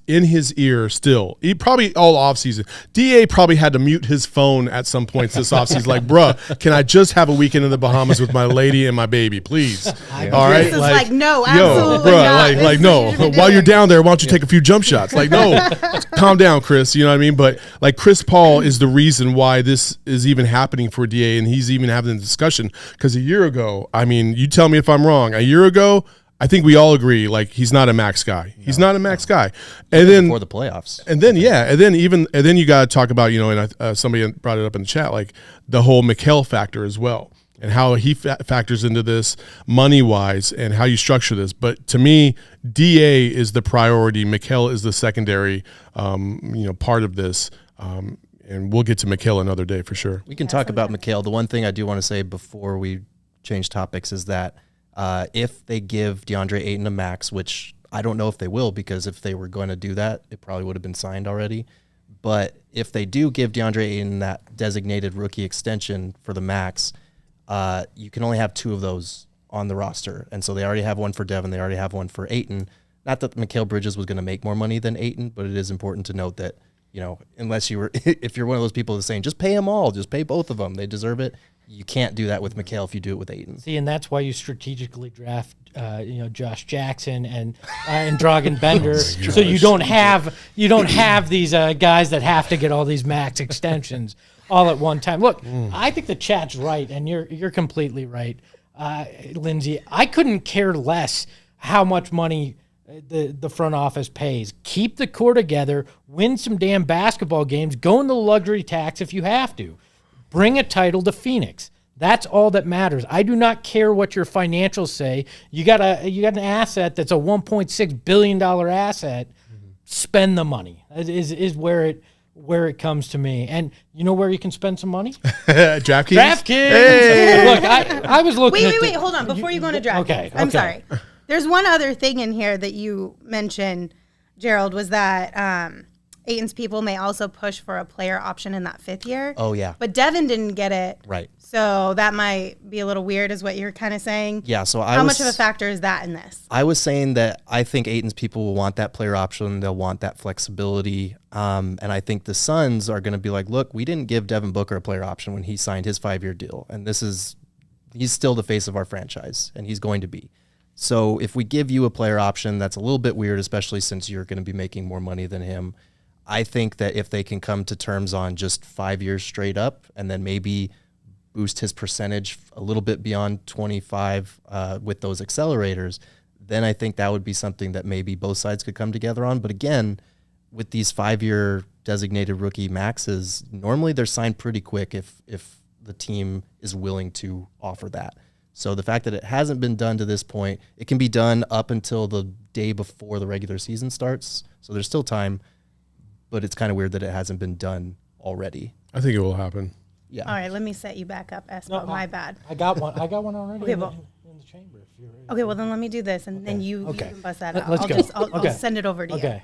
in his ear still. He probably all offseason. DA probably had to mute his phone at some points this offseason, like, bruh, can I just have a weekend in the Bahamas with my lady and my baby, please? Yeah. All right? This is like no, absolutely bruh, not. Like no, while you're down there, why don't you take a few jump shots? Like, no, calm down, Chris. You know what I mean? But like Chris Paul is the reason why this is even happening for DA, and he's even having the discussion. Because a year ago, I mean, you tell me if I'm wrong. A year ago, I think we all agree, like, he's not a max guy. He's not a max guy. And then before the playoffs. And then and then you got to talk about, you know, and somebody brought it up in the chat, like the whole Mikal factor as well, and how he factors into this money-wise and how you structure this. But to me, DA is the priority. Mikal is the secondary, part of this. And we'll get to Mikal another day for sure. We can talk about Mikal. The one thing I do want to say before we change topics is that if they give Deandre Ayton a max, which I don't know if they will, because if they were going to do that, it probably would have been signed already. But if they do give Deandre Ayton that designated rookie extension for the max, you can only have 2 of those on the roster. And so they already have one for Devin. They already have one for Ayton. Not that Mikal Bridges was going to make more money than Ayton, but it is important to note that, you know, unless if you're one of those people that's saying, just pay them all, just pay both of them, they deserve it. You can't do that with Mikal if you do it with Ayton. See, and that's why you strategically draft, Josh Jackson and Dragan Bender, so you don't have these guys that have to get all these max extensions all at one time. Look, I think the chat's right, and you're completely right, Lindsey. I couldn't care less how much money the front office pays. Keep the core together, win some damn basketball games, go into the luxury tax if you have to. Bring a title to Phoenix. That's all that matters. I do not care what your financials say. You got an asset that's a $1.6 billion asset. Spend the money. Is where it comes to me. And you know where you can spend some money? DraftKings. Hey. Look, I was looking. Wait, hold on. Before you go into DraftKings, okay. I'm sorry. There's one other thing in here that you mentioned, Gerald, was that Ayton's people may also push for a player option in that 5th year. Oh, yeah. But Devin didn't get it. Right. So that might be a little weird is what you're kind of saying. Yeah, so how much of a factor is that in this? I was saying that I think Ayton's people will want that player option. They'll want that flexibility. And I think the Suns are going to be like, look, we didn't give Devin Booker a player option when he signed his 5-year deal. And he's still the face of our franchise, and he's going to be. So if we give you a player option, that's a little bit weird, especially since you're going to be making more money than him. I think that if they can come to terms on just 5 years straight up and then maybe boost his percentage a little bit beyond 25 with those accelerators, then I think that would be something that maybe both sides could come together on. But again, with these 5-year designated rookie maxes, normally they're signed pretty quick if the team is willing to offer that. So the fact that it hasn't been done to this point, it can be done up until the day before the regular season starts. So there's still time, but it's kind of weird that it hasn't been done already. I think it will happen. Yeah. All right, let me set you back up, Espo. My bad. I got one already Okay, in, well- in the chamber. If you're ready. Okay, well then let me do this, and then you Okay. can bust that Let- out. let's go. I'll Okay. send it over to you. Okay.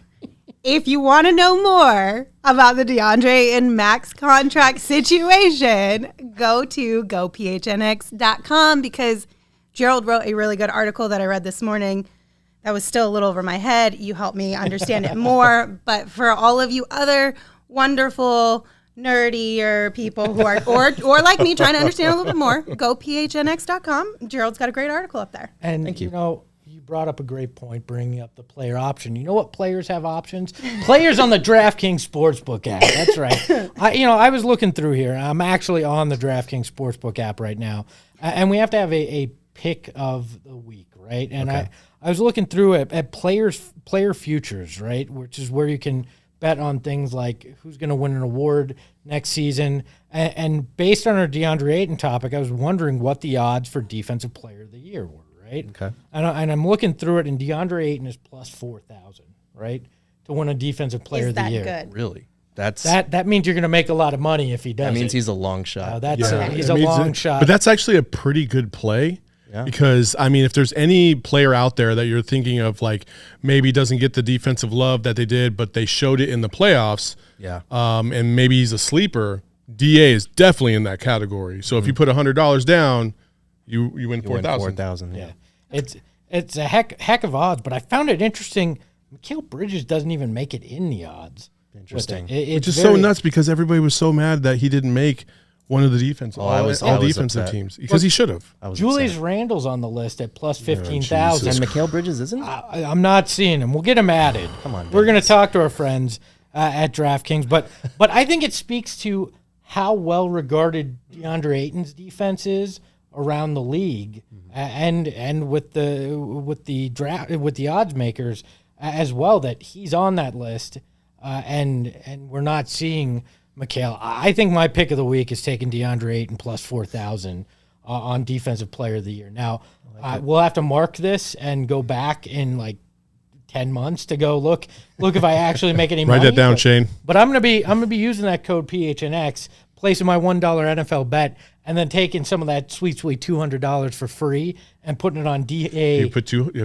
If you want to know more about the Deandre and Max contract situation, go to gophnx.com because Gerald wrote a really good article that I read this morning that was still a little over my head. You helped me understand it more. But for all of you other wonderful, nerdier people who are, or like me, trying to understand a little bit more, go phnx.com. Gerald's got a great article up there. And Thank you. you know, you brought up a great point, bringing up the player option. You know what players have options? Players on the DraftKings Sportsbook app. That's right. I was looking through here. I'm actually on the DraftKings Sportsbook app right now, and we have to have a pick of the week, right? And I was looking through it at player futures, right, which is where you can bet on things like who's going to win an award next season. And based on our Deandre Ayton topic, I was wondering what the odds for Defensive Player of the Year were, right? Okay. And I'm looking through it, and Deandre Ayton is plus 4,000, right, to win a Defensive Player Is of the that Year. good? Really? That That means you're going to make a lot of money if he does. means it. he's a long shot. That's Yeah. he's It a means long that- shot. But that's actually a pretty good play. Yeah. Because, I mean, if there's any player out there that you're thinking of, like, maybe doesn't get the defensive love that they did, but they showed it in the playoffs, Yeah. and maybe he's a sleeper, DA is definitely in that category. So if you put $100 down, you win You win 4,000. 4,000. Yeah. It's a heck of odds, but I found it interesting. Mikal Bridges doesn't even make it in the odds. Interesting. Which is so nuts because everybody was so mad that he didn't make one of the defensive, I was defensive upset. teams because he should have. Julius Randle's on the list at plus 15,000. And Mikal Bridges isn't? I'm not seeing him. We'll get him added. Come on, we're going to talk to our friends at DraftKings, but I think it speaks to how well regarded DeAndre Ayton's defense is around the league, and with the odds makers as well, that he's on that list, and we're not seeing Mikal. I think my pick of the week is taking DeAndre Ayton plus 4,000 on Defensive Player of the Year. Now, we'll have to mark this and go back in like 10 months to go look if I actually make any money. Write that down, Shane. But I'm gonna be using that code PHNX, placing my $1 NFL bet, and then taking some of that sweet $200 for free and putting it on DA. If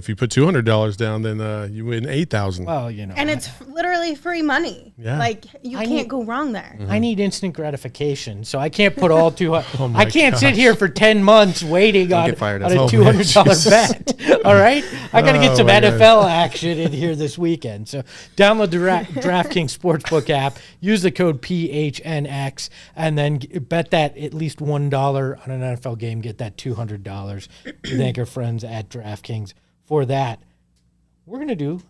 you put $200 down, then you win 8,000. Well, you know, And it's literally free money. Yeah. Like, you can't go wrong there. I need instant gratification, so I can't put all 200. my I can't sit here for 10 months waiting on get fired a up. Oh, $200 bet. All right, I got to get Oh, some my NFL action in here this weekend. So download the DraftKings Sportsbook app, use the code PHNX, and then bet that at least $1 on an NFL game. Get that $200. Thank our friends at DraftKings for that. We're gonna do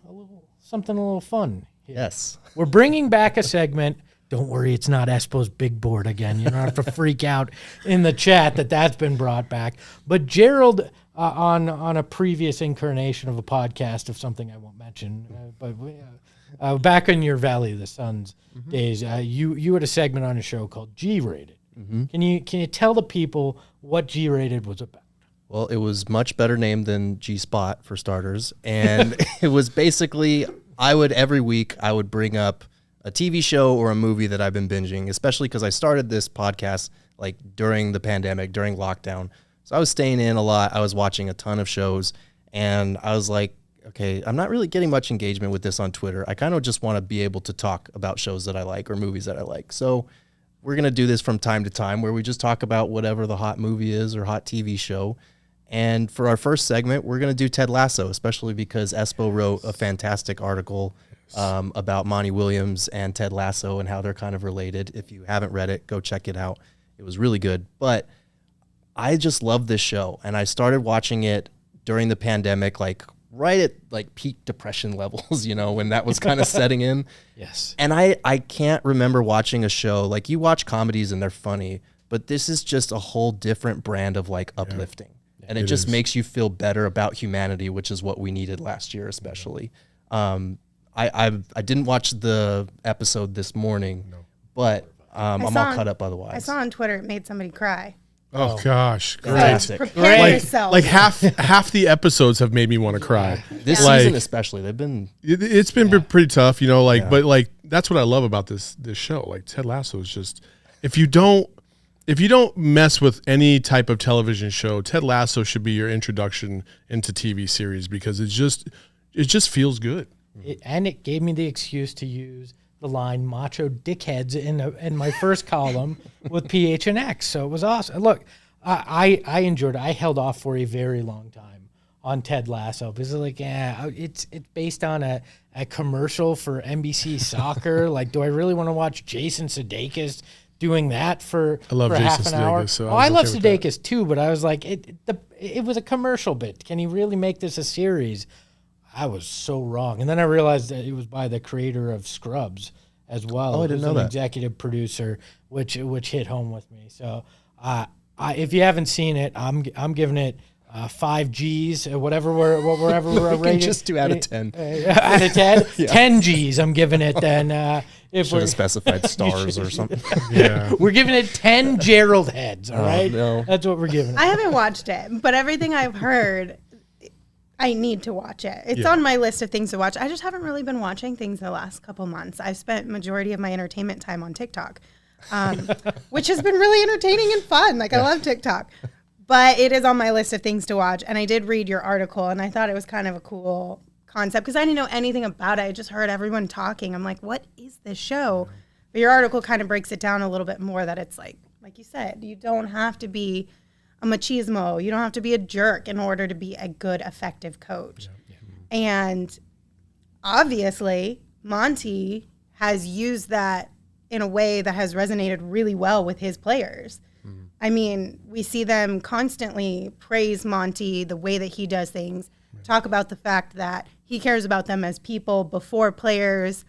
something a little fun here. Yes. We're bringing back a segment. Don't worry, it's not Espo's big board again. You don't have to freak out in the chat that's been brought back. But Gerald, on a previous incarnation of a podcast of something I won't mention, back in your Valley of the Suns days, you had a segment on a show called G-Rated. Can you tell the people what G-Rated was about? Well, it was much better named than G-Spot for starters. And it was basically, every week I would bring up a TV show or a movie that I've been binging, especially because I started this podcast like during the pandemic, during lockdown. So I was staying in a lot. I was watching a ton of shows, and I was like, okay, I'm not really getting much engagement with this on Twitter. I kind of just want to be able to talk about shows that I like or movies that I like. So we're going to do this from time to time where we just talk about whatever the hot movie is or hot TV show. And for our first segment, we're going to do Ted Lasso, especially because Espo wrote a fantastic article about Monty Williams and Ted Lasso and how they're kind of related. If you haven't read it, go check it out. It was really good. But I just love this show. And I started watching it during the pandemic, like right at like peak depression levels, when that was kind of setting in. Yes. And I can't remember watching a show, like you watch comedies and they're funny, but this is just a whole different brand of like uplifting. And it just is. makes you feel better about humanity, which is what we needed last year, especially. I didn't watch the episode this morning, but I'm all caught up otherwise. I saw on Twitter it made somebody cry. Oh gosh, great! Fantastic. Prepare yourself. Like half the episodes have made me want to cry. This season especially, they've been. It's been pretty tough, you know. Like, but like that's what I love about this show. Like Ted Lasso is just if you don't mess with any type of television show, Ted Lasso should be your introduction into TV series because it just feels good. And it gave me the excuse to use the line macho dickheads in my first column with PHNX. So it was awesome. Look, I enjoyed it. I held off for a very long time on Ted Lasso because it's based on a commercial for NBC Soccer. Like, do I really want to watch Jason Sudeikis doing that for half an hour? So I love Sudeikis too, but I was like, it was a commercial bit. Can he really make this a series? I was so wrong. And then I realized that it was by the creator of Scrubs as well. Oh, I didn't know that. Executive producer, which hit home with me. So if you haven't seen it, I'm giving it 5 G's, whatever we're rating. Just 2 out of 10. Out of 10? Yeah. 10 G's I'm giving it then. If should have specified stars or something. Yeah. We're giving it 10 Gerald heads, all right? No. That's what we're giving it. I haven't watched it, but everything I've heard, I need to watch it. It's on my list of things to watch. I just haven't really been watching things the last couple months. I've spent majority of my entertainment time on TikTok, which has been really entertaining and fun. Like, I love TikTok. But it is on my list of things to watch. And I did read your article, and I thought it was kind of a cool concept because I didn't know anything about it. I just heard everyone talking. I'm like, what is this show? But your article kind of breaks it down a little bit more that it's like you said, you don't have to be a machismo. You don't have to be a jerk in order to be a good, effective coach. And obviously, Monty has used that in a way that has resonated really well with his players. I mean, we see them constantly praise Monty, the way that he does things, talk about the fact that he cares about them as people before players.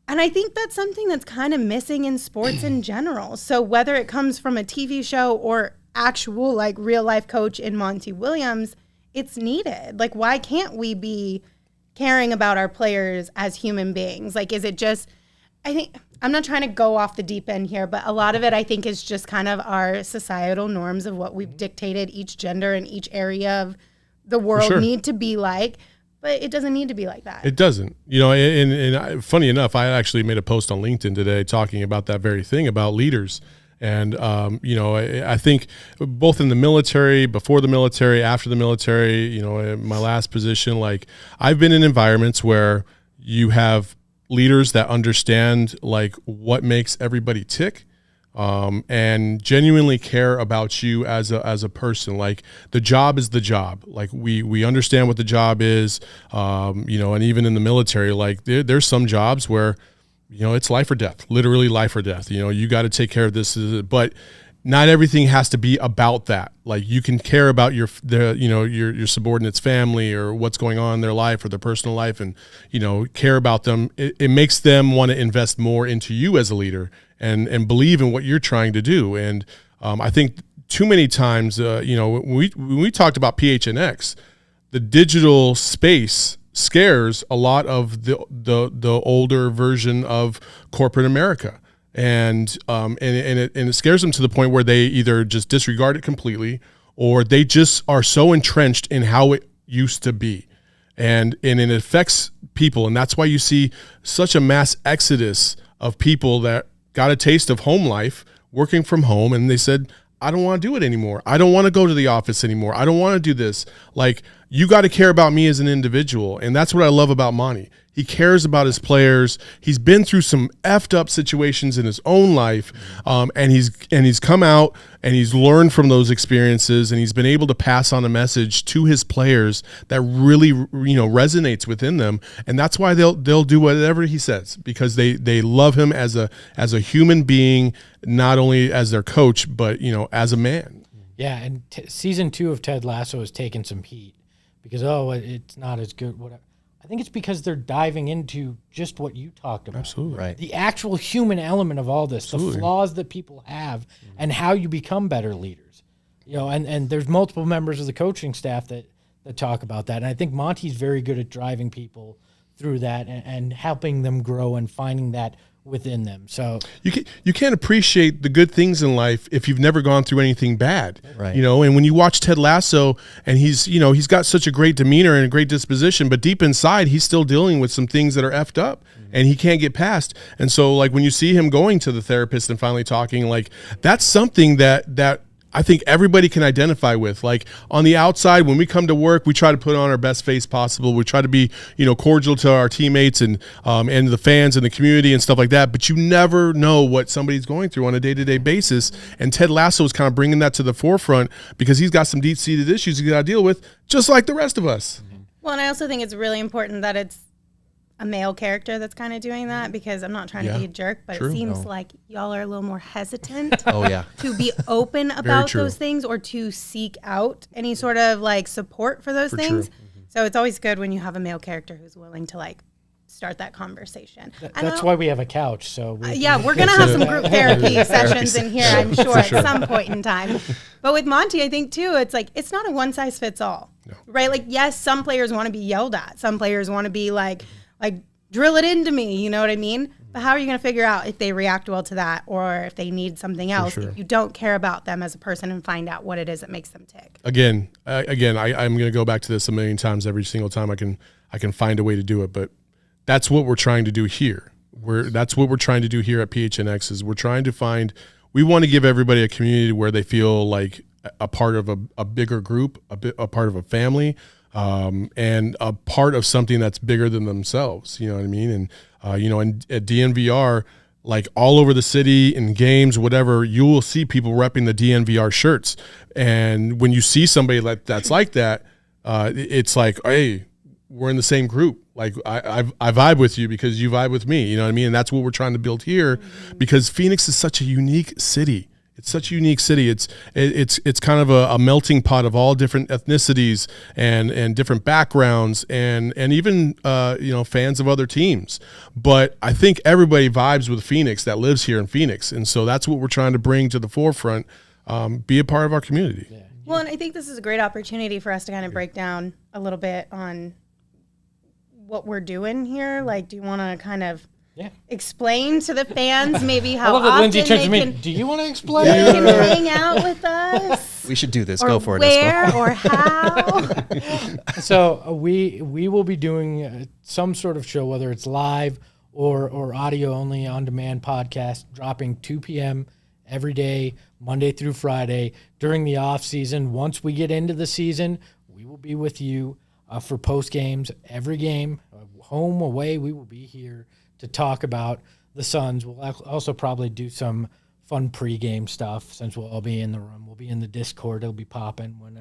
And I think that's something that's kind of missing in sports in general. So whether it comes from a TV show or actual like real life coach in Monty Williams, it's needed. Like, why can't we be caring about our players as human beings? Like, is it just, I think, I'm not trying to go off the deep end here, but a lot of it I think is just kind of our societal norms of what we've dictated each gender and each area of the world need to be like. But it doesn't need to be like that. It doesn't. You know, and funny enough, I actually made a post on LinkedIn today talking about that very thing, about leaders. And, you know, I think both in the military, before the military, after the military, you know, in my last position, like I've been in environments where you have leaders that understand like what makes everybody tick, and genuinely care about you as a person. Like the job is the job. Like we understand what the job is, you know, and even in the military, like there's some jobs where, you know, it's life or death, literally life or death. You know, you got to take care of this, but not everything has to be about that. Like you can care about your subordinate's family or what's going on in their life or their personal life, and, you know, care about them. It makes them want to invest more into you as a leader and believe in what you're trying to do. And I think too many times, you know, when we talked about PHNX, the digital space scares a lot of the older version of corporate America. And it scares them to the point where they either just disregard it completely, or they just are so entrenched in how it used to be, and it affects people. And that's why you see such a mass exodus of people that got a taste of home life, working from home, and they said, I don't want to do it anymore. I don't want to go to the office anymore. I don't want to do this. Like, you got to care about me as an individual. And that's what I love about Monty. He cares about his players. He's been through some effed up situations in his own life, and he's come out and he's learned from those experiences, and he's been able to pass on a message to his players that really, you know, resonates within them. And that's why they'll do whatever he says, because they love him as a human being, not only as their coach, but, you know, as a man. Yeah, and season 2 of Ted Lasso has taken some heat because, it's not as good. Whatever. I think it's because they're diving into just what you talked about. Absolutely. Right. The actual human element of all this, Absolutely. the flaws that people have, and how you become better leaders. And there's multiple members of the coaching staff that talk about that. And I think Monty's very good at driving people through that and helping them grow and finding that within them. So you can't appreciate the good things in life if you've never gone through anything bad. Right. And when you watch Ted Lasso and he's got such a great demeanor and a great disposition, but deep inside he's still dealing with some things that are effed up and he can't get past. And so like when you see him going to the therapist and finally talking, like that's something that I think everybody can identify with. Like on the outside, when we come to work, we try to put on our best face possible. We try to be, cordial to our teammates and the fans and the community and stuff like that. But you never know what somebody's going through on a day-to-day basis. And Ted Lasso is kind of bringing that to the forefront because he's got some deep-seated issues he's got to deal with, just like the rest of us. Well, and I also think it's really important that it's a male character that's kind of doing that, because I'm not trying to be a jerk, but True. it seems like y'all are a little more hesitant Oh yeah. to be open about true. those things or to seek out any sort of like support for those For things. true. So it's always good when you have a male character who's willing to like start that conversation. And that's why we have a couch. So we're going to have some group therapy sessions in here, I'm sure, at some point in time. But with Monty, I think too, it's like, it's not a one size fits all, right? Like, yes, some players want to be yelled at. Some players want to be like drill it into me. You know what I mean? But how are you going to figure out if they react well to that or if they need something else if you don't care about them as a person and find out what it is that makes them tick? Again, I'm going to go back to this a million times every single time I can find a way to do it. But that's what we're trying to do here. That's what we're trying to do here at PHNX is we want to give everybody a community where they feel like a part of a bigger group, a part of a family, and a part of something that's bigger than themselves. You know what I mean? And, and at DNVR, like all over the city in games, whatever, you will see people repping the DNVR shirts. And when you see somebody that's like that, it's like, hey, we're in the same group. Like I vibe with you because you vibe with me. You know what I mean? And that's what we're trying to build here because Phoenix is such a unique city. It's such a unique city. It's kind of a melting pot of all different ethnicities and different backgrounds and even fans of other teams. But I think everybody vibes with Phoenix that lives here in Phoenix, and so that's what we're trying to bring to the forefront. Be a part of our community. Yeah. Well, and I think this is a great opportunity for us to kind of break down a little bit on what we're doing here. Like, do you want to kind of explain to the fans maybe how I love that often Lindsey turns to they me. can, Do you want to explain? they can hang out with us? We should do this. Or Go for it. where Espo. or how? So we will be doing some sort of show, whether it's live or audio only on demand podcast, dropping 2 p.m. every day, Monday through Friday during the off season. Once we get into the season, we will be with you for post games, every game, home, away. We will be here to talk about the Suns. We'll also probably do some fun pregame stuff since we'll all be in the room. We'll be in the Discord. It'll be popping when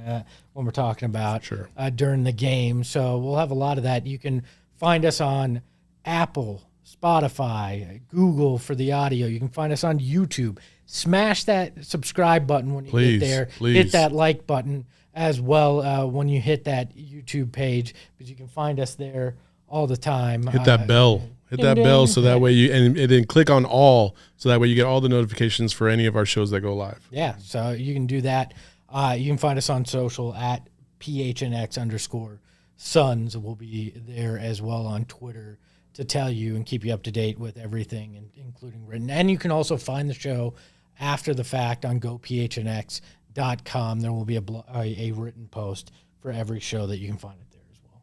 we're talking about during the game. So we'll have a lot of that. You can find us on Apple, Spotify, Google for the audio. You can find us on YouTube. Smash that subscribe button when you get there. Hit that like button as well when you hit that YouTube page, because you can find us there all the time. Hit that bell. Hit that bell so that way and then click on all so that way you get all the notifications for any of our shows that go live. Yeah, so you can do that. You can find us on social at PHNX_Suns. We'll be there as well on Twitter to tell you and keep you up to date with everything, including written. And you can also find the show after the fact on gophnx.com. There will be a written post for every show that you can find it there as well.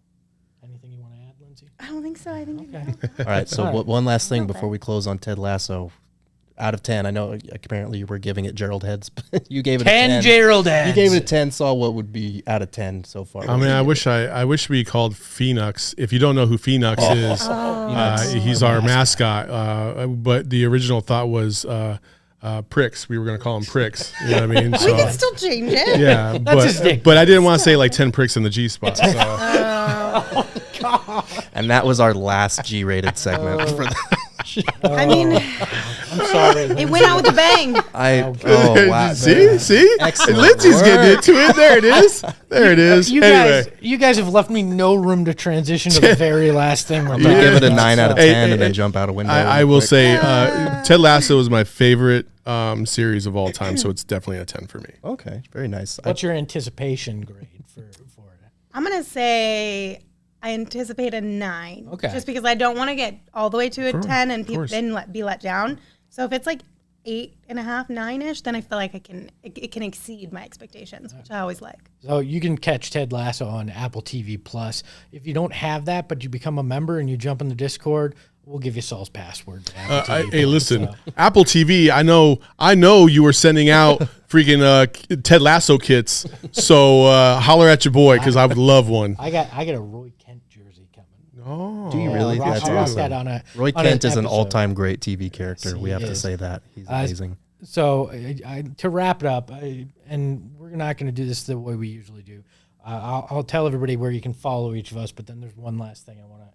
Anything you want to add, Lindsey? I don't think so. I think Okay. All right. So one last thing before we close on Ted Lasso. Out of 10, I know apparently you were giving it Gerald heads, but you gave it 10 a 10. Gerald heads. You gave it a 10. Saul, what would be out of 10 so far? I mean, I wish we called Phoenix. If you don't know who Phoenix is, he's our mascot. But the original thought was Pricks. We were going to call him Pricks. You know what I mean? So, we can still change it. yeah, his nickname. but I didn't want to say like 10 pricks in the G spot. So. And that was our last G-rated segment for the I mean, I'm sorry. It went out with a bang. Oh wow! See, Excellent Lindsey's work. getting into it. There it is. There it is. You guys have left me no room to transition to the very last thing. I'm gonna give it a 9 out of 10 Hey, and then jump out a window. I will say, Ted Lasso is my favorite series of all time, so it's definitely a 10 for me. Okay, very nice. What's your anticipation grade for it? I'm going to say I anticipate a 9. Okay. Just because I don't want to get all the way to a 10 and course. then be let down. So if it's like 8.5, 9-ish, then I feel like it can exceed my expectations, which I always like. So you can catch Ted Lasso on Apple TV Plus. If you don't have that, but you become a member and you jump in the Discord, we'll give you Saul's password. To Apple TV Hey, Plus, listen, so. Apple TV. I know you were sending out freaking Ted Lasso kits. So holler at your boy because I would love one. I got a Roy Kent jersey coming. Oh, Do you really? I'll rock That's that awesome. on Roy on Kent is an episode. all-time great TV character. Yes, We he have to is. say that he's amazing. So to wrap it up, and we're not going to do this the way we usually do. I'll tell everybody where you can follow each of us, but then there's one last thing I want to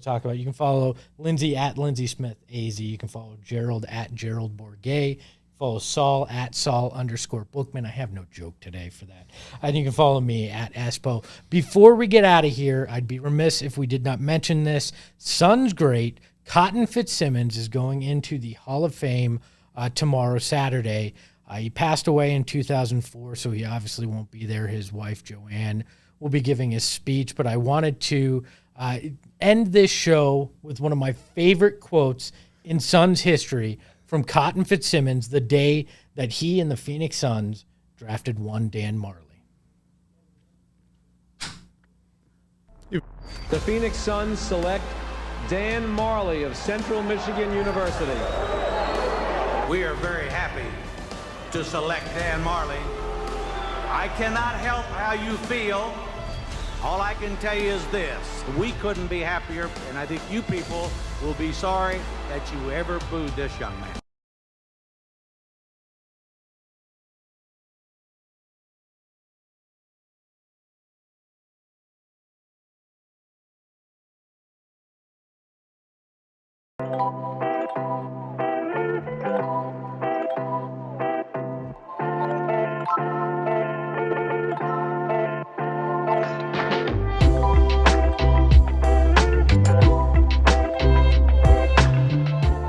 talk about. You can follow Lindsey at Lindsey Smith AZ. You can follow Gerald at Gerald Bourguet. Follow Saul at Saul_Bookman. I have no joke today for that. And you can follow me at Espo. Before we get out of here, I'd be remiss if we did not mention this. Suns great Cotton Fitzsimmons is going into the Hall of Fame tomorrow, Saturday. He passed away in 2004, so he obviously won't be there. His wife, Joanne, will be giving his speech. But I wanted to end this show with one of my favorite quotes in Suns history from Cotton Fitzsimmons the day that he and the Phoenix Suns drafted one Dan Marley. The Phoenix Suns select Dan Marley of Central Michigan University. We are very happy to select Dan Marley. I cannot help how you feel. All I can tell you is this: we couldn't be happier, and I think you people will be sorry that you ever booed this young man.